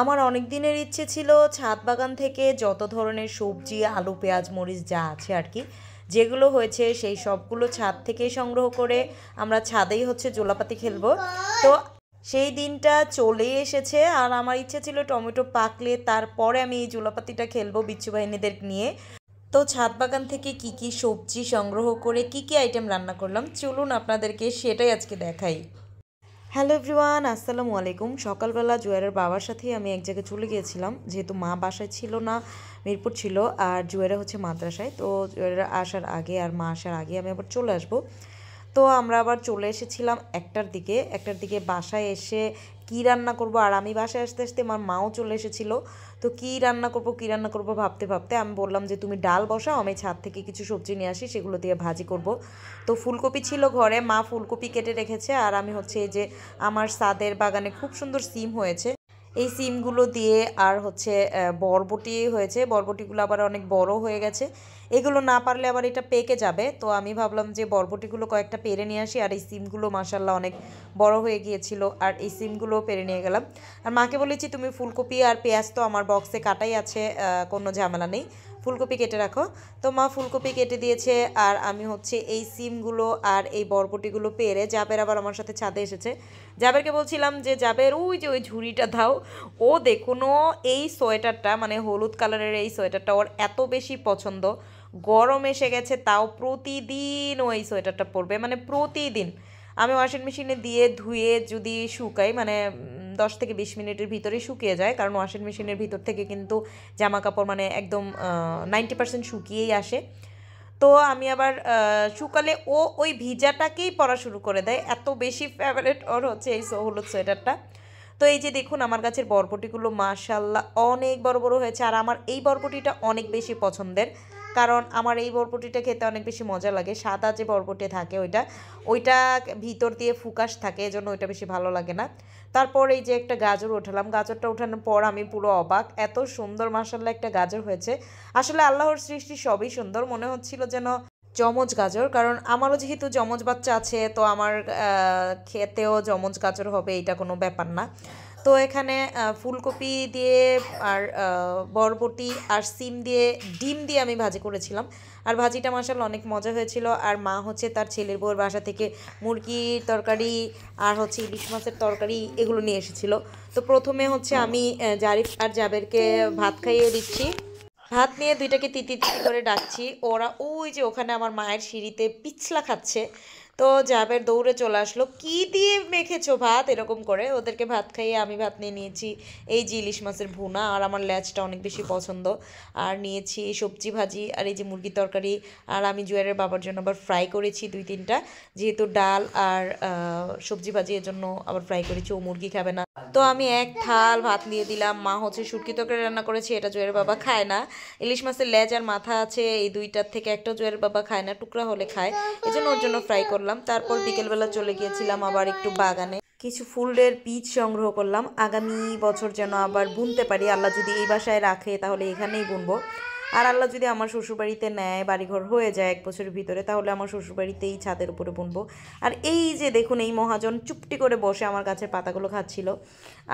আমার অনেক দিনের ইচ্ছে ছিল ছাদ বাগান থেকে যত ধরনের সবজি আলু পেঁয়াজ মরিচ যা আছে আর কি, যেগুলো হয়েছে সেই সবগুলো ছাদ থেকেই সংগ্রহ করে আমরা ছাদেই হচ্ছে জোলাপাতি খেলবো। তো সেই দিনটা চলেই এসেছে, আর আমার ইচ্ছে ছিল টমেটো পাকলে তারপরে আমি এই জোলাপাতিটা খেলবো বিচ্ছু বাহিনীদের নিয়ে। তো ছাদ বাগান থেকে কি কি সবজি সংগ্রহ করে কি কি আইটেম রান্না করলাম, চলুন আপনাদেরকে সেটাই আজকে দেখাই। হ্যালো এভরিওয়ান, আসসালামু আলাইকুম। সকালবেলা জুয়ারের বাবার সাথেই আমি এক জায়গায় চলে গিয়েছিলাম, যেহেতু মা বাসায় ছিল না, মিরপুর ছিল, আর জুয়ারা হচ্ছে মাদ্রাসায়। তো জুয়ারা আসার আগে আর মা আসার আগে আমি আবার চলে আসব। তো আমরা আবার চলে এসেছিলাম একটার দিকে বাসায় এসে কী রান্না করব, আর আমি বাসায় আসতে আসতে আমার মাও চলে এসেছিল। তো কী রান্না করব ভাবতে ভাবতে আমি বললাম যে তুমি ডাল বসাও, আমি ছাদ থেকে কিছু সবজি নিয়ে আসি, সেগুলো দিয়ে ভাজি করব। তো ফুলকপি ছিল ঘরে, মা ফুলকপি কেটে রেখেছে, আর আমি হচ্ছে এই যে আমার ছাদের বাগানে খুব সুন্দর সিম হয়েছে, এই সিমগুলো দিয়ে, আর হচ্ছে বরবটি হয়েছে, বরবটিগুলো আবার অনেক বড় হয়ে গেছে, এগুলো না পারলে আবার এটা পেকে যাবে। তো আমি ভাবলাম যে বরবটিগুলো কয়েকটা পেরে নিয়ে আসি, আর এই সিমগুলো মাশাল্লাহ অনেক বড় হয়ে গিয়েছিল, আর এই সিমগুলো পেরে নিয়ে গেলাম। আর মাকে বলেছি তুমি ফুলকপি আর পেঁয়াজ তো আমার বক্সে কাটাই আছে, কোনো ঝামেলা নেই, ফুলকপি কেটে রাখো। তো মা ফুলকপি কেটে দিয়েছে, আর আমি হচ্ছে এই সিমগুলো আর এই বরবটিগুলো পেরে, জাবের আবার আমার সাথে ছাদে এসেছে। জাবেরকে বলছিলাম যে জাবের ওই যে ওই ঝুড়িটা দাও। ও দেখুন, ও এই সোয়েটারটা মানে হলুদ কালারের এই সোয়েটারটা ওর এত বেশি পছন্দ, গরম এসে গেছে তাও প্রতিদিন ও এই সোয়েটারটা পরবে, মানে প্রতিদিন। আমি ওয়াশিং মেশিনে দিয়ে ধুয়ে যদি শুকাই, মানে 10 থেকে 20 মিনিটের ভিতরেই শুকিয়ে যায়, কারণ ওয়াশিং মেশিনের ভিতর থেকে কিন্তু জামা কাপড় মানে একদম 90% শুকিয়েই আসে। তো আমি আবার শুকালে ও ওই ভিজাটাকেই পরা শুরু করে দেয়, এত বেশি ফেভারেট ওর হচ্ছে এই হলুদ সোয়েটারটা। তো এই যে দেখুন আমার গাছের বরবটিগুলো মাশাল্লাহ অনেক বড় বড় হয়েছে, আর আমার এই বরবটিটা অনেক বেশি পছন্দের, কারণ আমার এই বরবটিটা খেতে অনেক বেশি মজা লাগে। সাদা যে বরবটি থাকে ওইটা ওইটা ভিতর দিয়ে ফুকাস থাকে, এজন্য ওইটা বেশি ভালো লাগে না। তারপর এই যে একটা গাজর উঠালাম, গাজরটা ওঠানোর পর আমি পুরো অবাক, এত সুন্দর মাশাল্লাহ একটা গাজর হয়েছে। আসলে আল্লাহর সৃষ্টি সবই সুন্দর, মনে হচ্ছিল যেন যমজ গাজর, কারণ আমারও যেহেতু যমজ বাচ্চা আছে, তো আমার খেতেও যমজ গাজর হবে এটা কোনো ব্যাপার না। তো এখানে ফুলকপি দিয়ে আর বরবটি আর সিম দিয়ে ডিম দিয়ে আমি ভাজি করেছিলাম, আর ভাজিটা মাশাআল্লাহ অনেক মজা হয়েছিল। আর মা হচ্ছে তার ছেলের বউয়ের বাসা থেকে মুরগির তরকারি আর হচ্ছে ইলিশ মাছের তরকারি এগুলো নিয়ে এসেছিল। তো প্রথমে হচ্ছে আমি জারিফ আর জাবেরকে ভাত খাইয়ে দিচ্ছি, ভাত নিয়ে দুইটাকে তিতি তিতি করে ডাকছি, ওরা ওই যে ওখানে আমার মায়ের সিঁড়িতে পিছলা খাচ্ছে। তো জাবের দৌড়ে চলে আসলো, কি দিয়ে মেখেছো ভাত, এরকম করে ওদেরকে ভাত খাইয়ে আমি ভাত নিয়ে নিয়েছি এই যে ইলিশ মাছের ভুনা, আর আমার ল্যাচটা অনেক বেশি পছন্দ, আর নিয়েছি সবজি ভাজি আর এই যে মুরগির তরকারি। আর আমি জুয়ারের বাবার জন্য আবার ফ্রাই করেছি 2-3টা, যেহেতু ডাল আর সবজি ভাজি এর জন্য আবার ফ্রাই করেছি, ও মুরগি খাবে না। তো আমি এক থাল ভাত দিয়ে দিলাম। মা হচ্ছে শুটকি তরকারি রান্না করেছে, এটা জুয়ের বাবা খায় না। ইলিশ মাছের লেজ আর মাথা আছে, এই দুইটার থেকে একটা জুয়ের বাবা খায় না, টুকরা হলে খায়, এজন্য ওর জন্য ফ্রাই করলাম। তারপর বিকেলবেলা চলে গিয়েছিলাম আবার একটু বাগানে, কিছু ফুলের বীজ সংগ্রহ করলাম, আগামী বছর যেন আবার বুনতে পারি। আল্লাহ যদি এই বাসায় রাখে তাহলে এখানেই বুনবো, আর আল্লাহ যদি আমার শ্বশুরবাড়িতে নেয়, বাড়িঘর হয়ে যায় 1 বছরের ভিতরে, তাহলে আমার শ্বশুরবাড়িতেই ছাদের উপরে বুনবো। আর এই যে দেখুন এই মহাজন চুপটি করে বসে আমার গাছের পাতাগুলো খাচ্ছিল।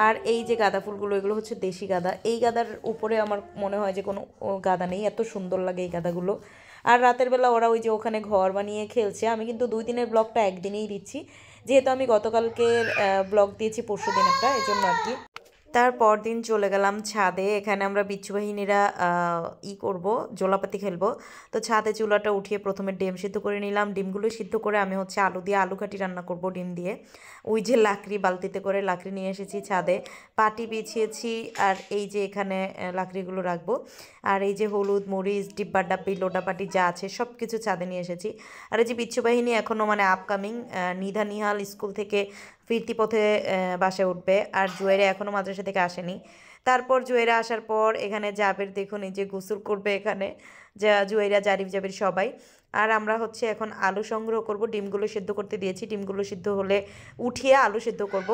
আর এই যে গাঁদা ফুলগুলো, এগুলো হচ্ছে দেশি গাঁদা, এই গাঁদার উপরে আমার মনে হয় যে কোনো গাঁদা নেই, এত সুন্দর লাগে এই গাঁদাগুলো। আর রাতের বেলা ওরা ওই যে ওখানে ঘর বানিয়ে খেলছে। আমি কিন্তু 2 দিনের ব্লগটা একদিনেই দিচ্ছি, যেহেতু আমি গতকালকের ব্লগ দিয়েছি পরশু দিন একটা, এই জন্য আর কি। তারপর দিন চলে গেলাম ছাদে, এখানে আমরা বিচ্ছু বাহিনীরা করব, জোলাপাতি খেলবো। তো ছাদে চুলাটা উঠিয়ে প্রথমে ডিম সিদ্ধ করে নিলাম, ডিমগুলো সিদ্ধ করে আমি হচ্ছে আলু দিয়ে আলু ঘাটি রান্না করব ডিম দিয়ে। ওই যে লাকড়ি বালতিতে করে লাকড়ি নিয়ে এসেছি ছাদে, পাটি বিছিয়েছি, আর এই যে এখানে লাকড়িগুলো রাখবো। আর এই যে হলুদ মরিচ ডিব্বা ডাব্বি লোটাপাটি যা আছে সব কিছু ছাদে নিয়ে এসেছি। আর এই যে বিচ্ছু বাহিনী এখনও মানে আপকামিং, নিধা নিহাল স্কুল থেকে ফিরতি পথে বাসে উঠবে, আর জুয়েরা এখনও মাদ্রাসা থেকে আসেনি। তারপর জুয়েরা আসার পর এখানে জাবের দেখুন এই যে গোসল করবে এখানে, যা জুয়েরা জারিফ জাবের সবাই। আর আমরা হচ্ছে এখন আলু সংগ্রহ করব, ডিমগুলো সিদ্ধ করতে দিয়েছি, ডিমগুলো সিদ্ধ হলে উঠিয়ে আলু সিদ্ধ করব।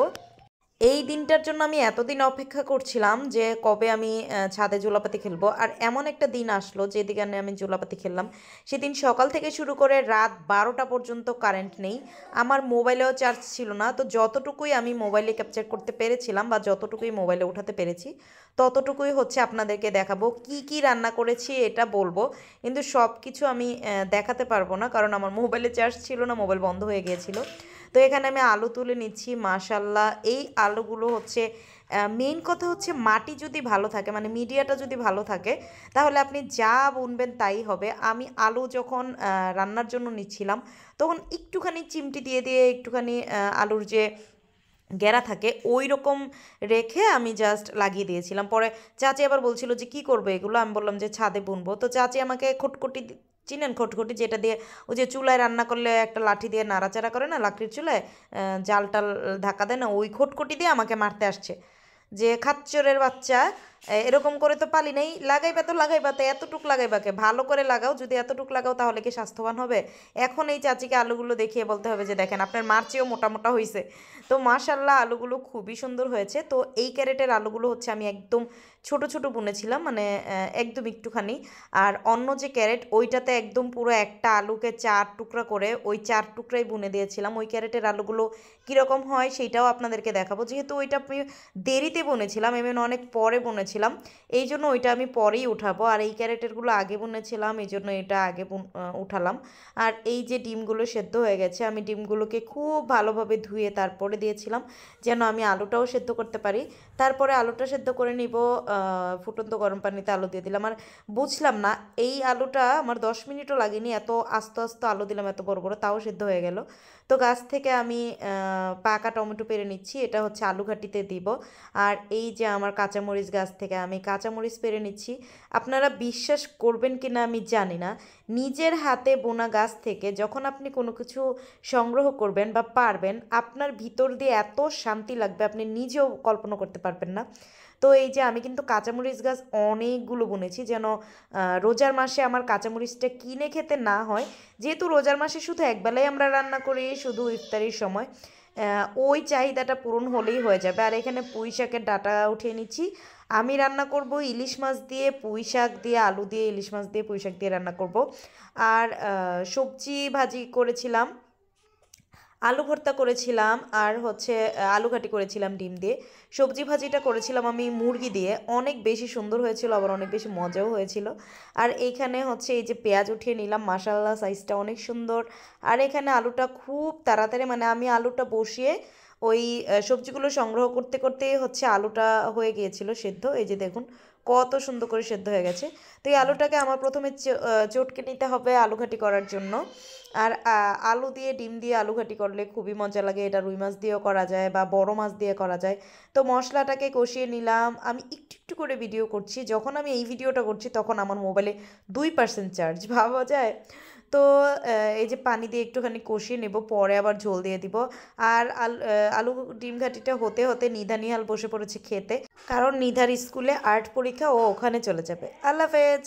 এই দিনটার জন্য আমি এতদিন অপেক্ষা করছিলাম যে কবে আমি ছাদে জোলাপাতি খেলবো। আর এমন একটা দিন আসলো যে দিনে আমি জোলাপাতি খেললাম, সেদিন সকাল থেকে শুরু করে রাত 12টা পর্যন্ত কারেন্ট নেই। আমার মোবাইলেও চার্জ ছিল না। তো যতটুকুই আমি মোবাইলে ক্যাপচার করতে পেরেছিলাম বা যতটুকুই মোবাইলে উঠাতে পেরেছি ততটুকুই হচ্ছে আপনাদেরকে দেখাবো। কি কি রান্না করেছি এটা বলবো, কিন্তু সব কিছু আমি দেখাতে পারবো না, কারণ আমার মোবাইলে চার্জ ছিল না, মোবাইল বন্ধ হয়ে গিয়েছিল। তো এখানে আমি আলু তুলে নিচ্ছি। মাশাল্লাহ, এই আলুগুলো হচ্ছে মেইন কথা হচ্ছে মাটি যদি ভালো থাকে, মানে মিডিয়াটা যদি ভালো থাকে, তাহলে আপনি যা বুনবেন তাই হবে। আমি আলু যখন রান্নার জন্য নিচ্ছিলাম তখন একটুখানি চিমটি দিয়ে দিয়ে একটুখানি আলুর যে গেরা থাকে ওই রকম রেখে আমি জাস্ট লাগিয়ে দিয়েছিলাম। পরে চাচি আবার বলছিল যে কি করবে এগুলো, আমি বললাম যে ছাদে বুনবো। তো চাচি আমাকে খটখটি চিনেন, খটখটি যেটা দিয়ে ওই যে চুলায় রান্না করলে একটা লাঠি দিয়ে নাড়াচাড়া করে না, লাকড়ির চুলায় জাল টাল ধাক্কা দেয় না, ওই খটখটি দিয়ে আমাকে মারতে আসছে যে খাচ্চরের বাচ্চা, এরকম করে তো পালি নেই, লাগাইবা তো লাগাইবা, তো এতটুক লাগাইবাকে, ভালো করে লাগাও, যদি এতটুক লাগাও তাহলে কি স্বাস্থ্যবান হবে? এখন এই চাচিকে আলুগুলো দেখিয়ে বলতে হবে যে দেখেন আপনার মার চেয়েও মোটা মোটা হয়েছে। তো মাশাল্লাহ আলুগুলো খুবই সুন্দর হয়েছে। তো এই ক্যারেটের আলুগুলো হচ্ছে আমি একদম ছোট ছোট বুনেছিলাম, মানে একদম একটুখানি। আর অন্য যে ক্যারেট ওইটাতে একদম পুরো একটা আলুকে 4 টুকরা করে ওই 4 টুকরাই বুনে দিয়েছিলাম। ওই ক্যারেটের আলুগুলো কীরকম হয় সেইটাও আপনাদেরকে দেখাবো, যেহেতু ওইটা আমি দেরিতে বুনেছিলাম, এমন অনেক পরে বুনেছিলাম, এই জন্য ওইটা আমি পরেই উঠাবো। আর এই ক্যারেটেরগুলো আগে বুনেছিলাম, এই জন্য এটা আগে উঠালাম। আর এই যে ডিমগুলো সেদ্ধ হয়ে গেছে, আমি ডিমগুলোকে খুব ভালোভাবে ধুয়ে তারপরে দিয়েছিলাম যেন আমি আলুটাও সেদ্ধ করতে পারি। তারপরে আলুটা সেদ্ধ করে নিব, ফুটন্ত গরম পানিতে আলু দিয়ে দিলাম। আর বুঝলাম না, এই আলুটা আমার 10 মিনিটও লাগেনি, এত আস্তে আস্তে আলু দিলাম এত বড় বড়, তাও সেদ্ধ হয়ে গেল। তো গাছ থেকে আমি পাকা টমেটো পেড়ে নিচ্ছি, এটা হচ্ছে আলু ঘাটিতে দিব। আর এই যে আমার কাঁচামরিচ গাছ থেকে আমি কাঁচামরিচ পেড়ে নিচ্ছি। আপনারা বিশ্বাস করবেন কি না আমি জানি না, নিজের হাতে বোনা গাছ থেকে যখন আপনি কোনো কিছু সংগ্রহ করবেন বা পারবেন, আপনার ভিতর দিয়ে এত শান্তি লাগবে আপনি নিজেও কল্পনা করতে পারবেন না। তো এই যে আমি কিন্তু কাঁচামরিচ গাছ অনেকগুলো বুনেছি, যেন রোজার মাসে আমার কাঁচামরিচটা কিনে খেতে না হয়। যেহেতু রোজার মাসে শুধু একবেলাই আমরা রান্না করি, শুধু ইফতারির সময়, ওই চাহিদাটা পূরণ হলেই হয়ে যাবে। আর এখানে পুঁই শাকের ডাঁটা উঠিয়ে নিচ্ছি। আমি রান্না করব ইলিশ মাছ দিয়ে, পুঁই শাক দিয়ে, আলু দিয়ে, ইলিশ মাছ দিয়ে, পুঁই শাক দিয়ে রান্না করব। আর সবজি ভাজি করেছিলাম, আলু ভর্তা করেছিলাম, আর হচ্ছে আলু ঘাটি করেছিলাম ডিম দিয়ে। সবজি ভাজিটা করেছিলাম আমি মুরগি দিয়ে, অনেক বেশি সুন্দর হয়েছিল, আবার অনেক বেশি মজাও হয়েছিল। আর এইখানে হচ্ছে এই যে পেঁয়াজ উঠিয়ে নিলাম, মাশাল্লাহ সাইজটা অনেক সুন্দর। আর এখানে আলুটা খুব তাড়াতাড়ি, মানে আমি আলুটা বসিয়ে ওই সবজিগুলো সংগ্রহ করতে করতেই হচ্ছে আলুটা হয়ে গিয়েছিল সেদ্ধ। এই যে দেখুন কত সুন্দর করে সেদ্ধ হয়ে গেছে। তো এই আলুটাকে আমার প্রথমে চটকে নিতে হবে আলু ঘাটি করার জন্য। আর আলু দিয়ে ডিম দিয়ে আলু ঘাটি করলে খুবই মজা লাগে, এটা রুই মাছ দিয়েও করা যায় বা বড় মাছ দিয়ে করা যায়। তো মশলাটাকে কষিয়ে নিলাম। আমি একটু একটু করে ভিডিও করছি, যখন আমি এই ভিডিওটা করছি তখন আমার মোবাইলে 2% চার্জ, ভাবা যায়। তো এই যে পানি দিয়ে একটুখানি কষিয়ে নেব, পরে আবার ঝোল দিয়ে দিব। আর আলু ডিম ঘাটিটা হতে হতে নিধা নিহাল বসে পড়েছে খেতে, কারণ নিধার স্কুলে আর্ট পরীক্ষা, ও ওখানে চলে যাবে। আল্লাহ হাফেজ।